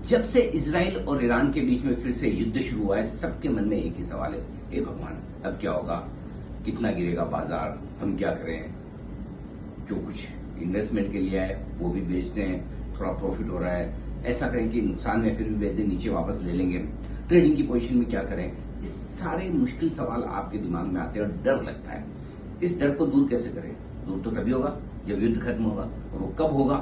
जब से इजराइल और ईरान के बीच में फिर से युद्ध शुरू हुआ है, सबके मन में एक ही सवाल है, हे भगवान अब क्या होगा, कितना गिरेगा बाजार, हम क्या करें। जो कुछ इन्वेस्टमेंट के लिए है वो भी बेचते हैं, थोड़ा प्रॉफिट हो रहा है, ऐसा करें कि नुकसान में फिर भी बेच दें, नीचे वापस ले लेंगे, ट्रेडिंग की पोजीशन में क्या करें। इस सारे मुश्किल सवाल आपके दिमाग में आते हैं और डर लगता है। इस डर को दूर कैसे करें? दूर तो तभी होगा जब युद्ध खत्म होगा, और वो कब होगा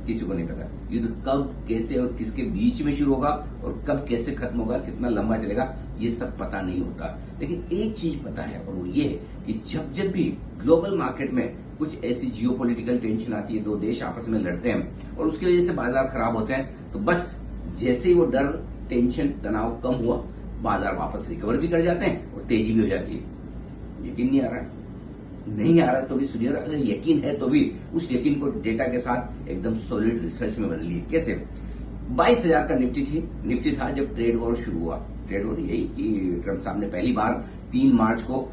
किसी को नहीं पता। युद्ध कब, कैसे और किसके बीच में शुरू होगा और कब कैसे खत्म होगा, कितना लंबा चलेगा, ये सब पता नहीं होता। लेकिन एक चीज पता है और वो ये है कि जब जब भी ग्लोबल मार्केट में कुछ ऐसी जियोपॉलिटिकल टेंशन आती है, दो देश आपस में लड़ते हैं और उसकी वजह से बाजार खराब होते हैं, तो बस जैसे ही वो डर, टेंशन, तनाव कम हुआ, बाजार वापस रिकवर भी कर जाते हैं और तेजी भी हो जाती है। यकीन नहीं आ रहा है? नहीं आ रहा तो भी सुनिए, अगर यकीन है तो भी उस यकीन को डेटा के साथ एकदम सॉलिड रिसर्च में बदलिए। कैसे? 22,000 का निफ्टी था जब ट्रेड वॉर शुरू हुआ। ट्रेड वॉर यही कि ट्रंप साहब ने पहली बार 3 मार्च को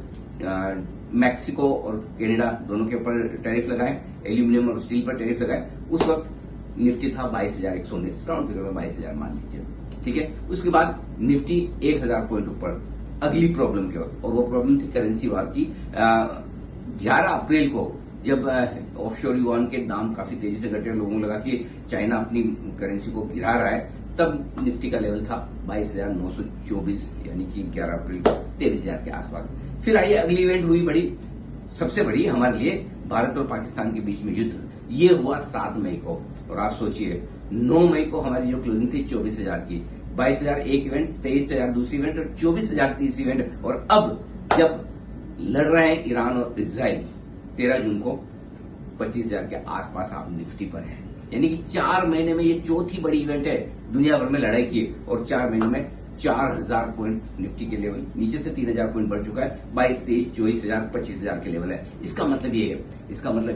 मैक्सिको और कनाडा दोनों के ऊपर टैरिफ लगाए, एल्यूमिनियम और स्टील पर टैरिफ लगाए। उस वक्त निफ्टी था 22,119, राउंड फिगर में 22,000 मान लीजिए, ठीक है। उसके बाद निफ्टी 1,000 पॉइंट ऊपर अगली प्रॉब्लम के वक्त, और वो प्रॉब्लम थी करेंसी वार की। 11 अप्रैल को जब ऑफशोर युआन के दाम काफी तेजी से घटे, लोगों को लगा कि चाइना अपनी करेंसी को गिरा रहा है, तब निफ्टी का लेवल था 22,924, यानी कि 11 अप्रैल को 23,000 के आसपास। फिर आइए अगली इवेंट हुई बड़ी, सबसे बड़ी हमारे लिए, भारत और पाकिस्तान के बीच में युद्ध। ये हुआ 7 मई को, और आप सोचिए 9 मई को हमारी जो क्लोजिंग थी 24,000 की, 22,000 एक इवेंट, 23,000 दूसरी इवेंट और 24,000 तीसरी इवेंट। और अब जब लड़ रहे हैं ईरान और इजराइल, 13 जून को 25,000 के आसपास आप निफ्टी पर हैं। यानी कि 4 महीने में ये चौथी बड़ी इवेंट है दुनिया भर में लड़ाई की, और 4 महीने में 4,000 पॉइंट निफ्टी के लेवल नीचे से 3,000 पॉइंट बढ़ चुका है, 22, 23, 24,000, 25,000 के लेवल है। इसका मतलब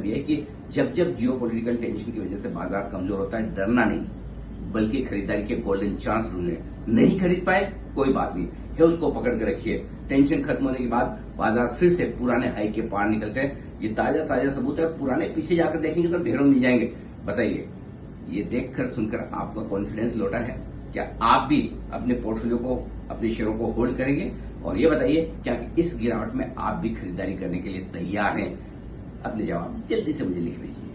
ये है कि जब जब जियोपॉलिटिकल टेंशन की वजह से बाजार कमजोर होता है, डरना नहीं, बल्कि खरीदारी के गोल्डन चांस ढूंढने। नहीं खरीद पाए कोई बात नहीं है, उसको पकड़ के रखिए। टेंशन खत्म होने के बाद बाजार फिर से पुराने हाई के पार निकलते हैं। ये ताजा सबूत है, पुराने पीछे जाकर देखेंगे तो ढेरों मिल जाएंगे। बताइए, ये देखकर सुनकर आपका कॉन्फिडेंस लौटा है? क्या आप भी अपने पोर्टफोलियो को, अपने शेयरों को होल्ड करेंगे? और ये बताइए, क्या इस गिरावट में आप भी खरीदारी करने के लिए तैयार हैं? अपने जवाब जल्दी से मुझे लिख दीजिए।